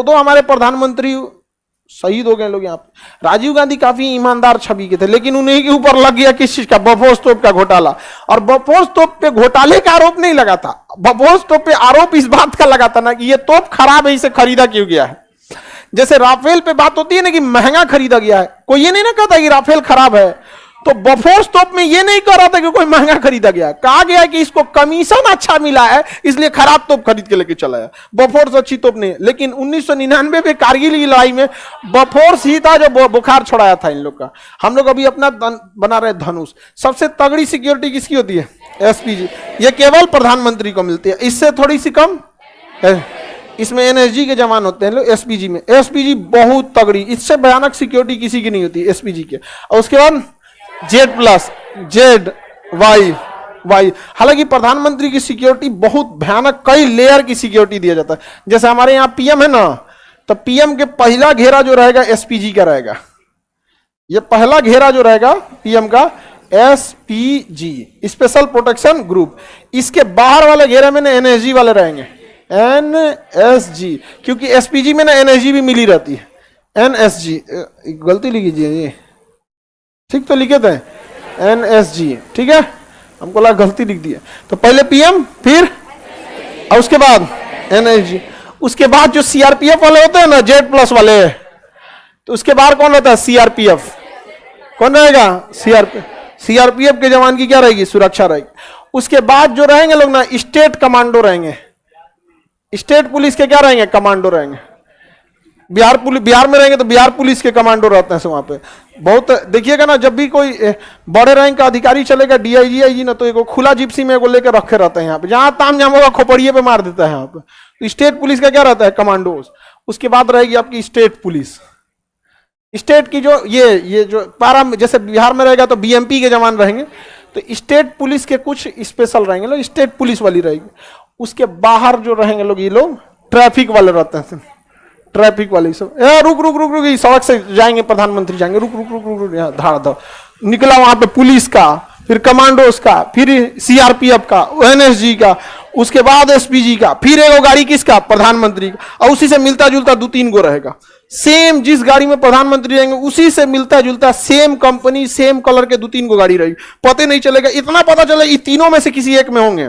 तो हमारे प्रधानमंत्री शहीद हो गए लोग यहाँ पे। राजीव गांधी काफी ईमानदार छवि के थे, लेकिन उन्हीं के ऊपर लग गया किस चीज का, बफोर्स तोप का घोटाला। और बफोर्स तोप पे घोटाले का आरोप नहीं लगा था, बफोर्स तोप पे आरोप इस बात का लगा था ना कि ये तोप खराब है, इसे खरीदा क्यों गया है। जैसे राफेल पे बात होती है ना कि महंगा खरीदा गया है, कोई ये नहीं ना कहता कि राफेल खराब है, तो बफोर्स तोप में ये नहीं कह रहा था कि कोई महंगा खरीदा गया, कहा गया कि इसको कमीशन अच्छा मिला है इसलिए खराब तोप खरीद के लेके चला है। बफोर्स अच्छी तोप नहीं। लेकिन 1999 में कारगिल की लड़ाई में बफोर्स ही था जो बुखार छुड़ाया था इन लोग का। हम लोग अभी अपना बना रहे धनुष। सबसे तगड़ी सिक्योरिटी किसकी होती है? एसपीजी। ये केवल प्रधानमंत्री को मिलती है, इससे थोड़ी सी कम इसमें एनएसजी के जवान होते हैं लोग। एसपीजी में, एसपीजी बहुत तगड़ी, इससे भयानक सिक्योरिटी किसी की नहीं होती एसपीजी के। और उसके बाद जेड प्लस, जेड वाई। हालांकि प्रधानमंत्री की सिक्योरिटी बहुत भयानक, कई लेयर की सिक्योरिटी दिया जाता है। जैसे हमारे यहाँ पीएम है ना, तो पीएम के पहला घेरा जो रहेगा एसपीजी का रहेगा। ये पहला घेरा जो रहेगा पीएम का एसपीजी, स्पेशल प्रोटेक्शन ग्रुप। इसके बाहर वाले घेरे में ना एनएसजी वाले रहेंगे, एनएसजी, क्योंकि एसपीजी में ना एनएसजी भी मिली रहती है। एनएसजी गलती लिखी ये, ठीक तो लिखे थे एनएसजी, ठीक है, हमको लगा गलती लिख दी है। तो पहले पीएम, फिर और उसके बाद एनएसजी। उसके बाद जो सीआरपीएफ वाले होते हैं ना, जेड प्लस वाले, तो उसके बाद कौन होता है? सीआरपीएफ। कौन रहेगा? सीआरपीएफ के जवान की क्या रहेगी? सुरक्षा रहेगी। उसके बाद जो रहेंगे लोग ना, स्टेट कमांडो रहेंगे। स्टेट पुलिस के क्या रहेंगे? कमांडो रहेंगे। बिहार में रहेंगे तो बिहार पुलिस के कमांडो रहते हैं वहां पे। बहुत देखिएगा ना, जब भी कोई बड़े रैंक का अधिकारी चलेगा, डीआईजी आईजी ना, तो एक खुला जिप्सी में एगो लेकर रखे रहते हैं यहाँ पे, जहां ताम जाम होगा खोपड़िए पे मार देता है यहाँ पे। तो स्टेट पुलिस का क्या रहता है? कमांडोज। उसके बाद रहेगी आपकी स्टेट पुलिस। स्टेट की जो ये जो पारा, जैसे बिहार में रहेगा तो बीएमपी के जवान रहेंगे, तो स्टेट पुलिस के कुछ स्पेशल रहेंगे लोग, स्टेट पुलिस वाली रहेगी। उसके बाहर जो रहेंगे लोग, ये लोग ट्रैफिक वाले रहते हैं, ट्रैफिक वाले सब। रुक रुक रुक रुक, सड़क से जाएंगे प्रधानमंत्री, जाएंगे, रुक रुक रुक रुक, यहाँ धाड़ धाड़ निकला, वहां पे पुलिस का, फिर कमांडोज का, फिर सीआरपीएफ का, एनएसजी का, उसके बाद एसपीजी का, फिर एगो गाड़ी किसका? प्रधानमंत्री का। और उसी से मिलता जुलता 2-3 गो रहेगा। सेम जिस गाड़ी में प्रधानमंत्री रहेंगे उसी से मिलता जुलता सेम कंपनी, सेम कलर के 2-3 गो गाड़ी रहेगी। पता नहीं चलेगा, इतना पता चलेगा ये तीनों में से किसी एक में होंगे,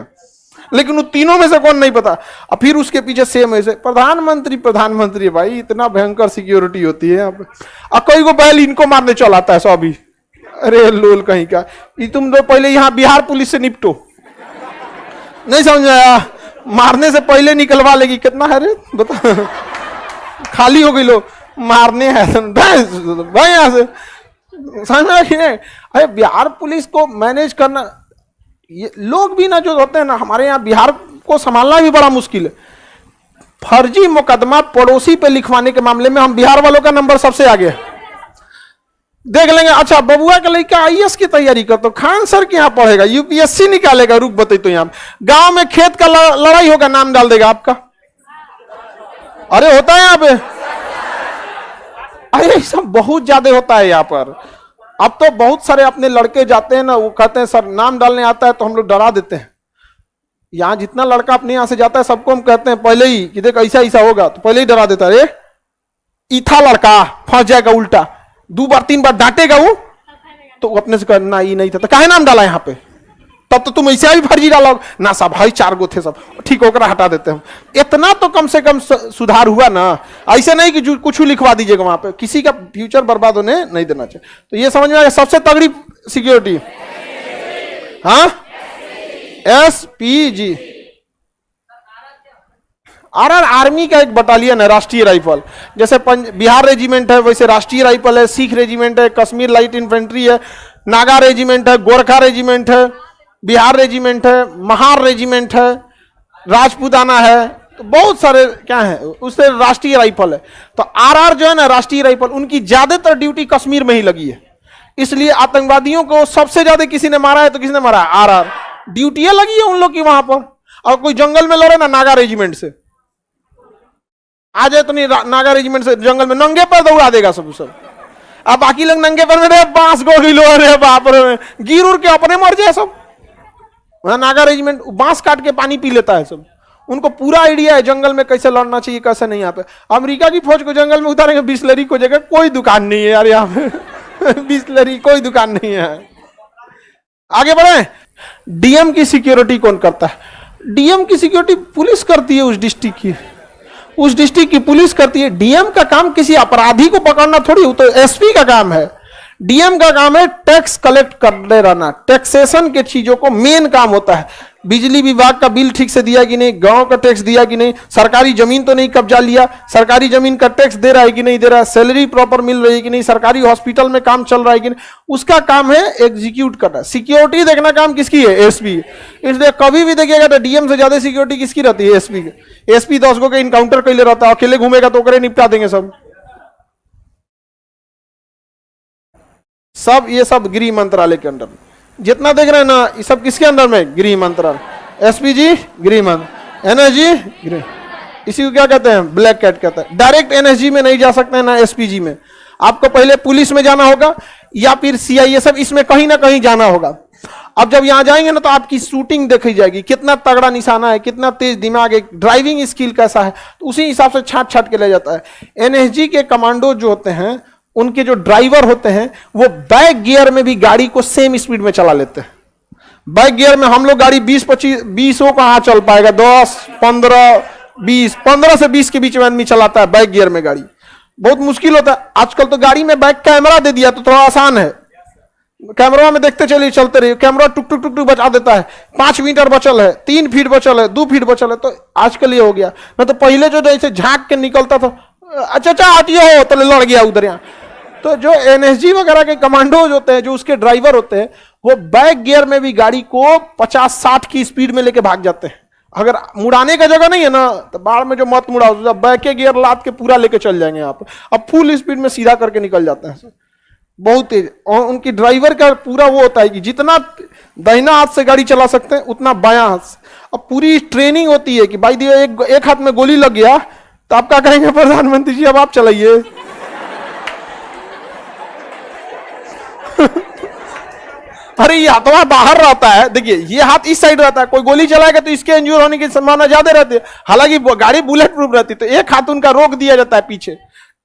लेकिन उन तीनों में से कौन नहीं पता। और फिर उसके पीछे सेम ऐसे प्रधानमंत्री भाई, इतना भयंकर सिक्योरिटी होती है यहाँ पे। और कई को बैल इनको मारने चल आता है सभी। अरे लोल कहीं का, ये तुम तो पहले यहाँ बिहार पुलिस से निपटो, नहीं समझ आया? मारने से पहले निकलवा लेगी। कितना है रे बता, खाली हो गई लो, मारने है भाई यहाँ से, समझ में? अरे बिहार पुलिस को मैनेज करना, ये लोग भी ना जो होते हैं ना, हमारे यहाँ बिहार को संभालना भी बड़ा मुश्किल है। फर्जी मुकदमा पड़ोसी पे लिखवाने के मामले में हम बिहार वालों का नंबर सबसे आगे है। देख लेंगे, अच्छा बबुआ का लड़का आईएएस की तैयारी कर, तो खान सर के यहाँ पढ़ेगा, यूपीएससी निकालेगा, रुक बताई तो यहाँ गांव में खेत का लड़ाई होगा, नाम डाल देगा आपका। अरे होता है यहाँ पे, अरे सब बहुत ज्यादा होता है यहाँ पर। अब तो बहुत सारे अपने लड़के जाते हैं ना, वो कहते हैं सर नाम डालने आता है, तो हम लोग डरा देते हैं। यहाँ जितना लड़का अपने यहाँ से जाता है सबको हम कहते हैं पहले ही कि देख ऐसा ऐसा होगा, तो पहले ही डरा देता है। अरे इथा लड़का फंस जाएगा उल्टा, 2 बार 3 बार डांटेगा वो, तो अपने से कहना ये नहीं था, तो काहे नाम डाला यहाँ पे? तब तो तुम ऐसे भी फर्जी डालो ना। सब भाई 4 गो थे, सब ठीक होकर हटा देते हैं। इतना तो कम से कम सुधार हुआ ना। ऐसे नहीं कि कुछ लिखवा दीजिएगा वहां पे, किसी का फ्यूचर बर्बाद होने नहीं देना चाहिए। तो ये समझ में आया सबसे तगड़ी सिक्योरिटी, हाँ, एसपीजी। आरआर आर्मी का एक बटालियन है, राष्ट्रीय राइफल। जैसे बिहार रेजिमेंट है वैसे राष्ट्रीय राइफल है, सिख रेजिमेंट है, कश्मीर लाइट इन्फेंट्री है, नागा रेजिमेंट है, गोरखा रेजिमेंट है, बिहार रेजिमेंट है, महार रेजिमेंट है, राजपूताना है, तो बहुत सारे क्या है, उससे राष्ट्रीय राइफल है। तो आरआर जो है ना राष्ट्रीय राइफल, उनकी ज्यादातर ड्यूटी कश्मीर में ही लगी है। इसलिए आतंकवादियों को सबसे ज्यादा किसी ने मारा है, तो किसने मारा? आरआर। ड्यूटियां लगी है उन लोग की वहां पर। और कोई जंगल में लड़े ना नागा रेजिमेंट से, आ जाए तो नहीं, नागा रेजिमेंट से जंगल में नंगे पर दौड़ा देगा सब। अब बाकी लोग नंगे पर में बांस गोली लो, अरे बाप रे, गिर उड़ के अपने मर जाए सब। नागा रेजिमेंट बांस काट के पानी पी लेता है सब, उनको पूरा आइडिया है जंगल में कैसे लड़ना चाहिए कैसे नहीं। यहाँ पे अमेरिका की फौज को जंगल में उतारेंगे, बिस्लरी को जगह कोई दुकान नहीं है यार यहाँ पे बिस्लरी कोई दुकान नहीं है। आगे बढ़े। डीएम की सिक्योरिटी कौन करता है? डीएम की सिक्योरिटी पुलिस करती है, उस डिस्ट्रिक्ट की पुलिस करती है। डीएम का काम किसी अपराधी को पकड़ना थोड़ी, वो तो एसपी का काम है। डीएम का काम है टैक्स कलेक्ट करते रहना, टैक्सेशन के चीजों को मेन काम होता है। बिजली विभाग का बिल ठीक से दिया कि नहीं, गांव का टैक्स दिया कि नहीं, सरकारी जमीन तो नहीं कब्जा लिया, सरकारी जमीन का टैक्स दे रहा है कि नहीं दे रहा है, सैलरी प्रॉपर मिल रही है कि नहीं, सरकारी हॉस्पिटल में काम चल रहा है कि नहीं, उसका काम है एग्जीक्यूट करना। सिक्योरिटी देखना काम किसकी है? एसपी। इसलिए कभी भी देखिएगा तो डीएम से ज्यादा सिक्योरिटी किसकी रहती है? एसपी की। एसपी 10 गो के इनकाउंटर कैले रहता है, अकेले घूमेगा तो करे निपटा देंगे सब। ये सब गृह मंत्रालय के अंडर में जितना देख रहे हैं ना, ये सब किसके अंदर में? गृह मंत्रालय। एसपी जी गृह मंत्रालय, एनएसजी गृह, इसी को क्या कहते हैं? ब्लैक कैट कहते हैं। डायरेक्ट एनएसजी में नहीं जा सकते हैं ना एसपीजी में, आपको पहले पुलिस में जाना होगा या फिर सीआईए, सब इसमें कहीं ना कहीं जाना होगा। अब जब यहां जाएंगे ना तो आपकी शूटिंग देखी जाएगी, कितना तगड़ा निशाना है, कितना तेज दिमाग है, ड्राइविंग स्किल कैसा है, तो उसी हिसाब से छाट छाट के ले जाता है। एनएसजी के कमांडो जो होते हैं, उनके जो ड्राइवर होते हैं, वो बैक गियर में भी गाड़ी को सेम स्पीड में चला लेते हैं। बैक गियर में हम लोग गाड़ी 20 को कहां चल पाएगा? 10, 15, 20, 15 से 20 के बीच में आदमी चलाता है बैक गियर में गाड़ी, बहुत मुश्किल होता है। आजकल तो गाड़ी में बैक कैमरा दे दिया तो थोड़ा आसान है, कैमरा में देखते चलिए चलते रहिए, कैमरा टुक टुक टुक टुक बचा देता है। 5 मीटर बचल है, 3 फीट बचल है, 2 फीट बचल है, तो आजकल ये हो गया। मैं तो पहले जो जैसे झांक के निकलता था, अच्छा हटियो तो लड़ गया उधर यहाँ। तो जो एनएसजी वगैरह के कमांडोज होते हैं, जो उसके ड्राइवर होते हैं, वो बैक गियर में भी गाड़ी को 50-60 की स्पीड में लेके भाग जाते हैं। अगर मुड़ाने का जगह नहीं है ना, तो बाढ़ में जो मत मुड़ाओ, बैक गियर लाद के पूरा लेके चल जाएंगे आप। अब फुल स्पीड में सीधा करके निकल जाते हैं, बहुत तेज। और उनकी ड्राइवर का पूरा वो होता है कि जितना दाहिना हाथ से गाड़ी चला सकते हैं उतना बायां हाथ से। अब पूरी ट्रेनिंग होती है कि भाई दिया एक हाथ में गोली लग गया तो आप क्या करेंगे? प्रधानमंत्री जी अब आप चलाइए अरे ये हाथवा बाहर रहता है, देखिए ये हाथ इस साइड रहता है, कोई गोली चलाएगा तो इसके इंजूर होने की संभावना ज्यादा रहती है। हालांकि गाड़ी बुलेट प्रूफ रहती है, तो एक हाथ उनका रोक दिया जाता है पीछे।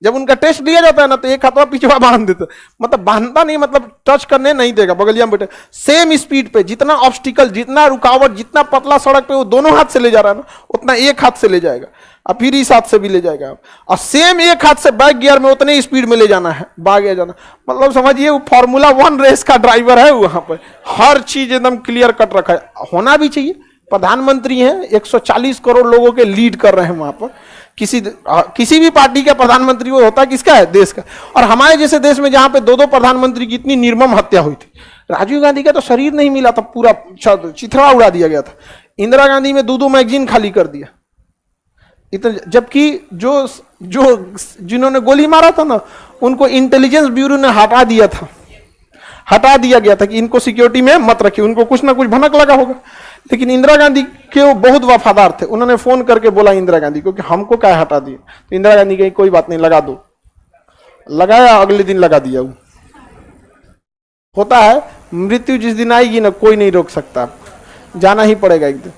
जब उनका टेस्ट लिया जाता है ना, तो एक हाथवा पीछे बांध देता, मतलब बांधता नहीं, मतलब टच करने नहीं देगा, बगलिया में बैठे सेम स्पीड पे। जितना ऑब्स्टिकल, जितना रुकावट, जितना पतला सड़क पे वो दोनों हाथ से ले जा रहा है ना, उतना एक हाथ से ले जाएगा, और फिर इस हाथ से भी ले जाएगा, और सेम एक हाथ से बैक गियर में उतने स्पीड में ले जाना है, भागे जाना। मतलब समझिए वो फार्मूला 1 रेस का ड्राइवर है। वहां पर हर चीज एकदम क्लियर कट रखा है, होना भी चाहिए। प्रधानमंत्री हैं, 140 करोड़ लोगों के लीड कर रहे हैं वहां पर। किसी भी पार्टी का प्रधानमंत्री वो होता है किसका है? देश का। और हमारे जैसे देश में जहां पे 2 प्रधानमंत्री की इतनी निर्मम हत्या हुई थी, राजीव गांधी का तो शरीर नहीं मिला था, पूरा चिथड़ा उड़ा दिया गया था। इंदिरा गांधी में 2 मैगजीन खाली कर दिया, जबकि जिन्होंने गोली मारा था ना, उनको इंटेलिजेंस ब्यूरो ने हटा दिया गया था कि इनको सिक्योरिटी में मत रखिए, उनको कुछ ना कुछ भनक लगा होगा। लेकिन इंदिरा गांधी के वो बहुत वफादार थे, उन्होंने फोन करके बोला इंदिरा गांधी को कि हमको क्या हटा दिए, तो इंदिरा गांधी कही कोई बात नहीं, लगा दो। लगाया, अगले दिन लगा दिया। होता है, मृत्यु जिस दिन आएगी ना, कोई नहीं रोक सकता, जाना ही पड़ेगा एक दिन।